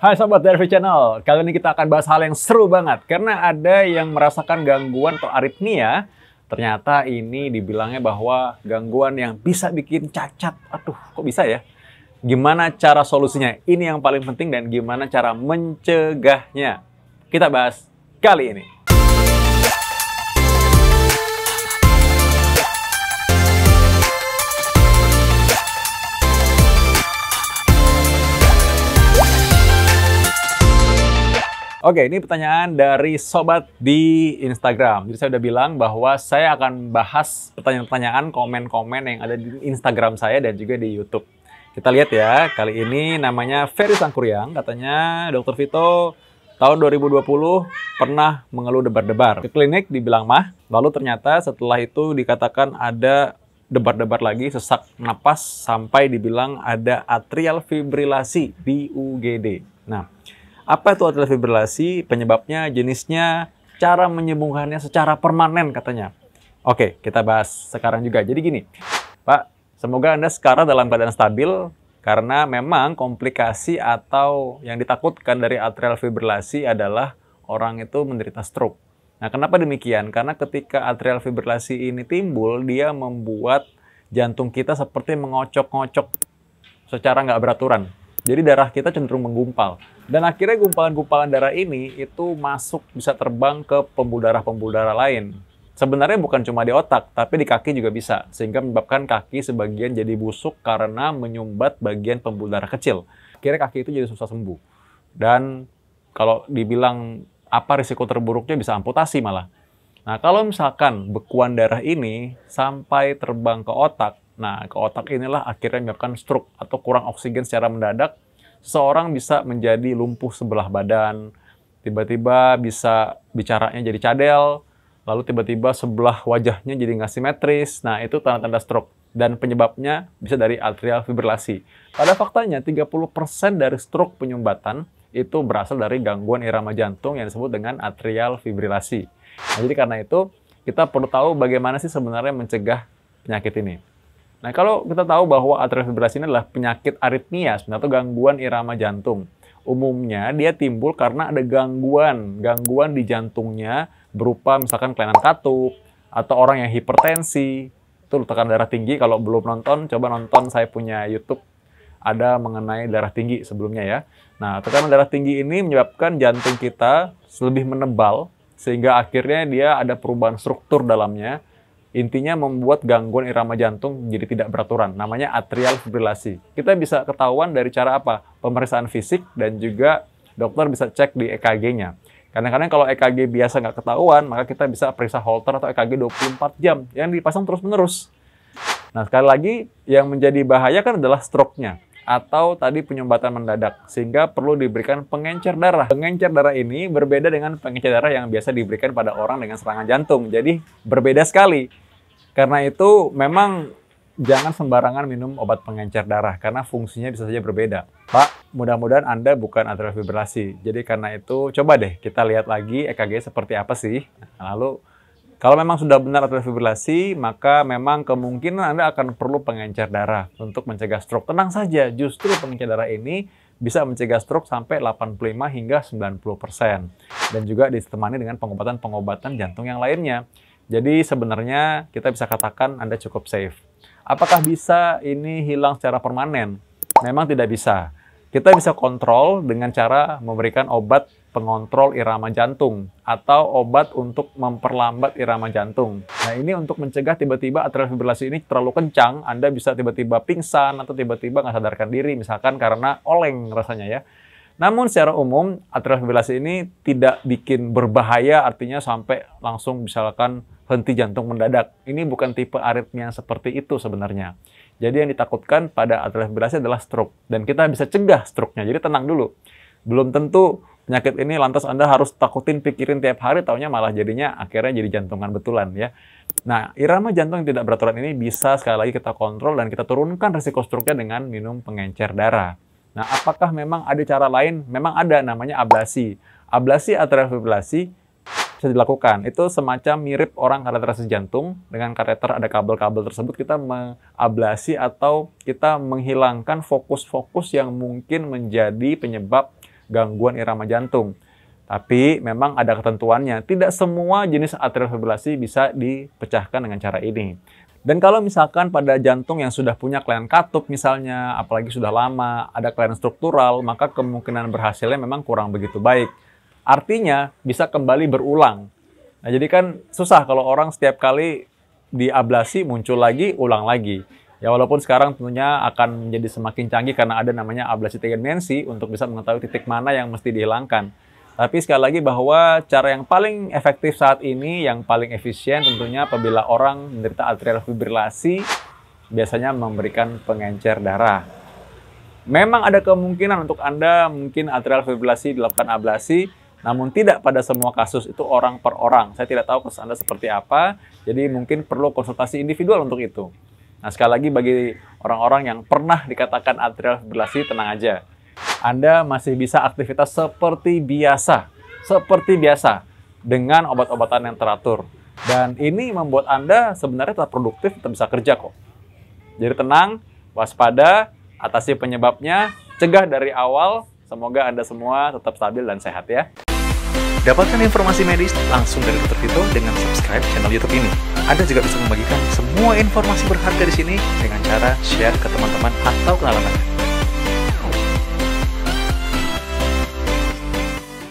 Hai Sobat DRV Channel, kali ini kita akan bahas hal yang seru banget. Karena ada yang merasakan gangguan atau aritmia, ternyata ini dibilangnya bahwa gangguan yang bisa bikin cacat. Aduh, kok bisa ya? Gimana cara solusinya? Ini yang paling penting dan gimana cara mencegahnya. Kita bahas kali ini. Oke, ini pertanyaan dari sobat di Instagram. Jadi saya udah bilang bahwa saya akan bahas pertanyaan-pertanyaan, komen-komen yang ada di Instagram saya dan juga di YouTube. Kita lihat ya, kali ini namanya Ferry Sangkuriang. Katanya, Dr. Vito, tahun 2020 pernah mengeluh debar-debar. Ke klinik dibilang mah, lalu ternyata setelah itu dikatakan ada debar-debar lagi, sesak napas, sampai dibilang ada atrial fibrilasi di UGD. Nah, apa itu atrial fibrilasi? Penyebabnya, jenisnya, cara menyembuhkannya secara permanen katanya. Oke, kita bahas sekarang juga. Jadi gini, Pak, semoga Anda sekarang dalam keadaan stabil karena memang komplikasi atau yang ditakutkan dari atrial fibrilasi adalah orang itu menderita stroke. Nah, kenapa demikian? Karena ketika atrial fibrilasi ini timbul, dia membuat jantung kita seperti mengocok-ngocok secara nggak beraturan. Jadi darah kita cenderung menggumpal. Dan akhirnya gumpalan-gumpalan darah ini itu masuk, bisa terbang ke pembuluh darah-pembuluh darah lain. Sebenarnya bukan cuma di otak, tapi di kaki juga bisa. Sehingga menyebabkan kaki sebagian jadi busuk karena menyumbat bagian pembuluh darah kecil. Akhirnya kaki itu jadi susah sembuh. Dan kalau dibilang apa risiko terburuknya, bisa amputasi malah. Nah, kalau misalkan bekuan darah ini sampai terbang ke otak, nah, ke otak inilah akhirnya menyebabkan stroke atau kurang oksigen secara mendadak. Seseorang bisa menjadi lumpuh sebelah badan, tiba-tiba bisa bicaranya jadi cadel, lalu tiba-tiba sebelah wajahnya jadi nggak simetris. Nah, itu tanda-tanda stroke. Dan penyebabnya bisa dari atrial fibrilasi. Pada faktanya, 30% dari stroke penyumbatan itu berasal dari gangguan irama jantung yang disebut dengan atrial fibrilasi. Nah, jadi karena itu, kita perlu tahu bagaimana sih sebenarnya mencegah penyakit ini. Nah, kalau kita tahu bahwa atrial fibrilasi ini adalah penyakit aritmia atau gangguan irama jantung. Umumnya dia timbul karena ada gangguan di jantungnya berupa misalkan kelainan katup atau orang yang hipertensi, itu tekanan darah tinggi. Kalau belum nonton, coba nonton saya punya YouTube, ada mengenai darah tinggi sebelumnya ya. Nah, tekanan darah tinggi ini menyebabkan jantung kita lebih menebal sehingga akhirnya dia ada perubahan struktur dalamnya. Intinya membuat gangguan irama jantung jadi tidak beraturan. Namanya atrial fibrilasi. Kita bisa ketahuan dari cara apa? Pemeriksaan fisik dan juga dokter bisa cek di EKG-nya. Kadang-kadang kalau EKG biasa nggak ketahuan, maka kita bisa periksa Holter atau EKG 24 jam yang dipasang terus-menerus. Nah, sekali lagi yang menjadi bahaya kan adalah stroke-nya atau tadi penyumbatan mendadak, sehingga perlu diberikan pengencer darah. Pengencer darah ini berbeda dengan pengencer darah yang biasa diberikan pada orang dengan serangan jantung. Jadi berbeda sekali. Karena itu memang jangan sembarangan minum obat pengencer darah karena fungsinya bisa saja berbeda. Pak, mudah-mudahan Anda bukan atrial fibrilasi. Jadi karena itu coba deh kita lihat lagi EKG seperti apa sih. Nah, lalu kalau memang sudah benar atrial fibrilasi, maka memang kemungkinan Anda akan perlu pengencer darah untuk mencegah stroke. Tenang saja, justru pengencer darah ini bisa mencegah stroke sampai 85 hingga 90%. Dan juga ditemani dengan pengobatan-pengobatan jantung yang lainnya. Jadi sebenarnya kita bisa katakan Anda cukup safe. Apakah bisa ini hilang secara permanen? Memang tidak bisa. Kita bisa kontrol dengan cara memberikan obat pengontrol irama jantung atau obat untuk memperlambat irama jantung. Nah, ini untuk mencegah tiba-tiba atrial fibrilasi ini terlalu kencang, Anda bisa tiba-tiba pingsan atau tiba-tiba nggak sadarkan diri, misalkan karena oleng rasanya ya. Namun secara umum atrial fibrilasi ini tidak bikin berbahaya, artinya sampai langsung misalkan henti jantung mendadak. Ini bukan tipe aritmia seperti itu sebenarnya. Jadi yang ditakutkan pada atrial fibrilasi adalah stroke. Dan kita bisa cegah stroke-nya. Jadi tenang dulu. Belum tentu penyakit ini lantas Anda harus takutin, pikirin tiap hari, taunya malah jadinya akhirnya jadi jantungan betulan ya. Nah, irama jantung yang tidak beraturan ini bisa sekali lagi kita kontrol dan kita turunkan risiko stroke-nya dengan minum pengencer darah. Nah, apakah memang ada cara lain? Memang ada, namanya ablasi. Ablasi atrial fibrilasi bisa dilakukan. Itu semacam mirip orang kateterisasi jantung. Dengan kateter ada kabel-kabel tersebut, kita mengablasi atau kita menghilangkan fokus-fokus yang mungkin menjadi penyebab gangguan irama jantung. Tapi memang ada ketentuannya, tidak semua jenis atrial fibrilasi bisa dipecahkan dengan cara ini. Dan kalau misalkan pada jantung yang sudah punya kelainan katup misalnya, apalagi sudah lama, ada kelainan struktural, maka kemungkinan berhasilnya memang kurang begitu baik. Artinya bisa kembali berulang. Nah, jadi kan susah kalau orang setiap kali diablasi muncul lagi, ulang lagi. Ya walaupun sekarang tentunya akan menjadi semakin canggih karena ada namanya ablasi 3 dimensi untuk bisa mengetahui titik mana yang mesti dihilangkan. Tapi sekali lagi bahwa cara yang paling efektif saat ini, yang paling efisien tentunya apabila orang menderita atrial fibrilasi, biasanya memberikan pengencer darah. Memang ada kemungkinan untuk Anda mungkin atrial fibrilasi dilakukan ablasi, namun tidak pada semua kasus, itu orang per orang. Saya tidak tahu kasus Anda seperti apa, jadi mungkin perlu konsultasi individual untuk itu. Nah, sekali lagi bagi orang-orang yang pernah dikatakan atrial fibrilasi, tenang aja. Anda masih bisa aktivitas seperti biasa, dengan obat-obatan yang teratur. Dan ini membuat Anda sebenarnya tetap produktif, tetap bisa kerja kok. Jadi tenang, waspada, atasi penyebabnya, cegah dari awal. Semoga Anda semua tetap stabil dan sehat ya. Dapatkan informasi medis langsung dari Dr. Vito dengan subscribe channel YouTube ini. Anda juga bisa membagikan semua informasi berharga di sini dengan cara share ke teman-teman atau kenalan Anda.